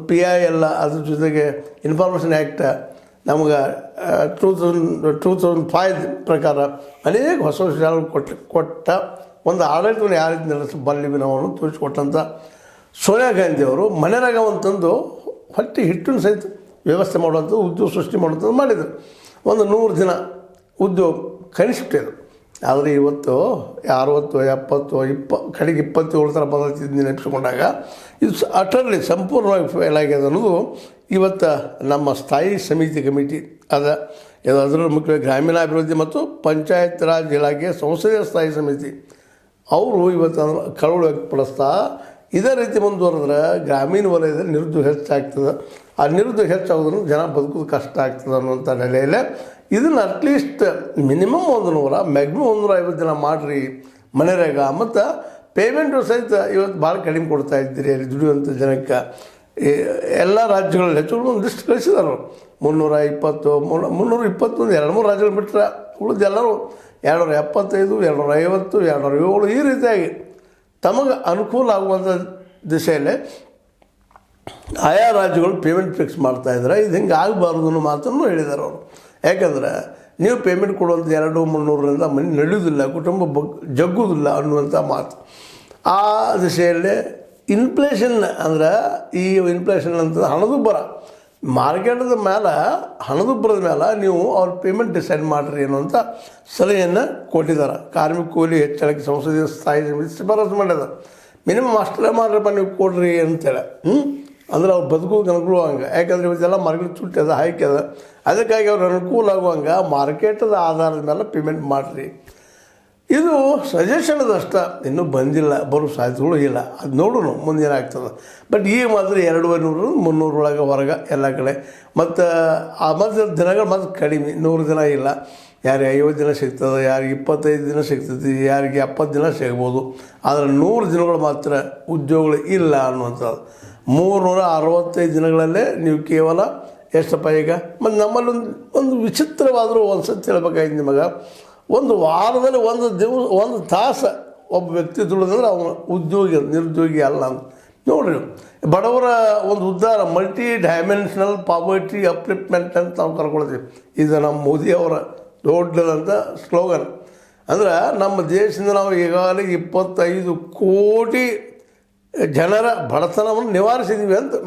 PI ಎಲ್ಲ ಅದ್ರ ಜೊತೆಗೆ ಇನ್ಫಾರ್ಮೇಷನ್ ಆ್ಯಕ್ಟ್ ನಮ್ಗೆ 2005 ಪ್ರಕಾರ ಅನೇಕ ಹೊಸ ವಿಷಯಗಳು ಕೊಟ್ಟ ಒಂದು ಆಡಳಿತವನ್ನು ಯಾವ ರೀತಿ ನಡೆಸಬಲ್ಲಿವಿ ನಾವು ತೋರಿಸಿಕೊಟ್ಟಂಥ ಸೋನಿಯಾ ಗಾಂಧಿಯವರು ಮನೆಯಾಗ ಅಂತಂದು ಹೊಟ್ಟೆ ಹಿಟ್ಟನ್ನು ಸಹಿತ ವ್ಯವಸ್ಥೆ ಮಾಡುವಂಥದ್ದು ಉದ್ಯೋಗ ಸೃಷ್ಟಿ ಮಾಡುವಂಥದ್ದು ಮಾಡಿದರು. ಒಂದು 100 ದಿನ ಉದ್ಯೋಗ ಕನಿಷ್ಠ ಇದು. ಆದರೆ ಇವತ್ತು 60, 70, ಕಡೆಗೆ 27 ಥರ ಬದಲಾಗ್ತಿದ್ದು ನೆನಪಿಸ್ಕೊಂಡಾಗ ಇದು ಅಟರ್ಲಿ ಸಂಪೂರ್ಣವಾಗಿ ಫೇಲ್ ಆಗಿದೆ ಅನ್ನೋದು ಇವತ್ತು ನಮ್ಮ ಸ್ಥಾಯಿ ಸಮಿತಿ ಕಮಿಟಿ ಅದರಲ್ಲಿ ಮುಖ್ಯವಾಗಿ ಗ್ರಾಮೀಣಾಭಿವೃದ್ಧಿ ಮತ್ತು ಪಂಚಾಯತ್ ರಾಜ್ ಇಲಾಖೆ ಸಂಸದೀಯ ಸ್ಥಾಯಿ ಸಮಿತಿ ಅವರು ಇವತ್ತು ಅದನ್ನು ಕಳವಳ ವ್ಯಕ್ತಪಡಿಸ್ತಾ ಇದೇ ರೀತಿ ಮುಂದುವರೆದ್ರೆ ಗ್ರಾಮೀಣ ವಲಯದಲ್ಲಿ ನಿರುದ್ಯೋಗ ಹೆಚ್ಚಾಗ್ತದೆ. ಆ ನಿರುದ್ಯೋಗ ಹೆಚ್ಚಾಗೋದ್ರಿಂದ ಜನ ಬದುಕೋದು ಕಷ್ಟ ಆಗ್ತದೆ ಅನ್ನುವಂಥ ನೆಲೆಯಲ್ಲೇ ಇದನ್ನು ಅಟ್ಲೀಸ್ಟ್ ಮಿನಿಮಮ್ 100 ಮ್ಯಾಕ್ಸಿಮಮ್ 150 ದಿನ ಮಾಡಿರಿ ಮನೆಯಾಗ. ಮತ್ತು ಪೇಮೆಂಟು ಸಹಿತ ಇವತ್ತು ಭಾಳ ಕಡಿಮೆ ಕೊಡ್ತಾ ಇದ್ದೀರಿ ಅಲ್ಲಿ ದುಡಿಯುವಂಥ ಜನಕ್ಕೆ. ಎಲ್ಲ ರಾಜ್ಯಗಳಲ್ಲಿ ಹೆಚ್ಚು ಒಂದು ಲಿಸ್ಟ್ ಕಳಿಸಿದಾರೆ 320, 321 2-3 ರಾಜ್ಯಗಳು ಬಿಟ್ಟರೆ ಉಳಿದು ಎಲ್ಲರೂ 275, 250, 207 ಈ ರೀತಿಯಾಗಿ ತಮಗೆ ಅನುಕೂಲ ಆಗುವಂಥ ದಿಶೆಯಲ್ಲೇ ಆಯಾ ರಾಜ್ಯಗಳು ಪೇಮೆಂಟ್ ಫಿಕ್ಸ್ ಮಾಡ್ತಾಯಿದ್ದಾರೆ. ಇದು ಹಿಂಗೆ ಆಗಬಾರ್ದು ಅನ್ನೋ ಮಾತನ್ನು ಹೇಳಿದ್ದಾರೆ ಅವರು. ಯಾಕಂದರೆ ನೀವು ಪೇಮೆಂಟ್ ಕೊಡುವಂಥ 200-300ರಿಂದ ಮನೆ ನಡೆಯೋದಿಲ್ಲ, ಕುಟುಂಬ ಜಗ್ಗುವುದಿಲ್ಲ ಅನ್ನುವಂಥ ಮಾತು. ಆ ದಿಶೆಯಲ್ಲೇ ಇನ್ಫ್ಲೇಷನ್ ಅಂದ್ರೆ ಈ ಇನ್ಫ್ಲೇಷನ್ ಅಂತ ಹಣದುಬ್ಬರ ಮಾರ್ಕೆಟದ ಮೇಲೆ ಹಣದುಬ್ಬರದ ಮೇಲೆ ನೀವು ಅವ್ರ ಪೇಮೆಂಟ್ ಡಿಸೈಡ್ ಮಾಡಿರಿ ಅನ್ನುವಂಥ ಸಲಹೆಯನ್ನು ಕೊಟ್ಟಿದ್ದಾರೆ. ಕಾರ್ಮಿಕ ಕೂಲಿ ಹೆಚ್ಚಳಕ್ಕೆ ಸಂಸದೀಯ ಸ್ಥಾಯಿ ಸಮಿತಿ ಶಿಫಾರಸು ಮಾಡ್ಯದ. ಮಿನಿಮಮ್ ಅಷ್ಟೇ ಮಾಡ್ರಪ್ಪ ನೀವು ಕೊಡ್ರಿ ಅಂತೇಳಿ ಅಂದ್ರೆ ಅವ್ರು ಬದುಕೋಕೆ ಅನುಕೂಲ ಹಂಗೆ. ಯಾಕಂದರೆ ಇವತ್ತೆಲ್ಲ ಮಾರ್ಕೆಟ್ ತುಟ್ಟಿ ಹೈಕ್ ಅದ. ಅದಕ್ಕಾಗಿ ಅವ್ರು ಅನುಕೂಲ ಆಗುವಂಗೆ ಮಾರ್ಕೆಟದ ಆಧಾರದ ಮೇಲೆ ಪೇಮೆಂಟ್ ಮಾಡಿರಿ. ಇದು ಸಜೆಷನ್ದಷ್ಟ ಇನ್ನೂ ಬಂದಿಲ್ಲ, ಬರೋ ಸಾಧ್ಯತೆಗಳು ಇಲ್ಲ. ಅದು ನೋಡೋಣ ಮುಂದೇನಾಗ್ತದೆ. ಬಟ್ ಈಗ ಮಾತ್ರ 200-300 ಒಳಗೆ ಹೊರಗೆ ಎಲ್ಲ ಕಡೆ. ಮತ್ತು ಆ ಮತ್ತು ದಿನಗಳು ಮತ್ತು ಕಡಿಮೆ, 100 ದಿನ ಇಲ್ಲ. ಯಾರಿಗೆ 50 ದಿನ ಸಿಗ್ತದೆ, ಯಾರಿಗೆ 25 ದಿನ ಸಿಗ್ತದೆ, ಯಾರಿಗೆ 70 ದಿನ ಸಿಗ್ಬೋದು. ಆದರೆ 100 ದಿನಗಳು ಮಾತ್ರ ಉದ್ಯೋಗಗಳು ಇಲ್ಲ ಅನ್ನುವಂಥದ್ದು. 365 ದಿನಗಳಲ್ಲೇ ನೀವು ಕೇವಲ ಎಷ್ಟಪ್ಪ ಈಗ. ಮತ್ತು ನಮ್ಮಲ್ಲಿ ಒಂದು ವಿಚಿತ್ರವಾದರೂ ಒಂದು ಸತಿ ಹೇಳ್ಬೇಕಾಯ್ತು ನಿಮಗೆ, ಒಂದು ವಾರದಲ್ಲಿ ಒಂದು ತಾಸು ಒಬ್ಬ ವ್ಯಕ್ತಿ ದುಡಿದ್ರೆ ಅವನು ನಿರುದ್ಯೋಗಿ ಅಲ್ಲ ಅಂತ ನೋಡ್ರಿ. ಬಡವರ ಒಂದು ಉದ್ಧಾರ ಮಲ್ಟಿ ಡೈಮೆನ್ಷನಲ್ ಪಾವರ್ಟಿ ಅಪ್ಲಿಫ್ಟ್ಮೆಂಟ್ ಅಂತ ನಾವು ಕರ್ಕೊಳ್ತೀವಿ. ಇದು ನಮ್ಮ ಮೋದಿಯವರ ದೊಡ್ಡದಂಥ ಸ್ಲೋಗನ್. ಅಂದ್ರೆ ನಮ್ಮ ದೇಶದಿಂದ ನಾವು ಈಗಾಗಲೇ 25 ಕೋಟಿ ಜನರ ಬಡತನವನ್ನು ನಿವಾರಿಸಿದ್ದೀವಿ ಅಂತ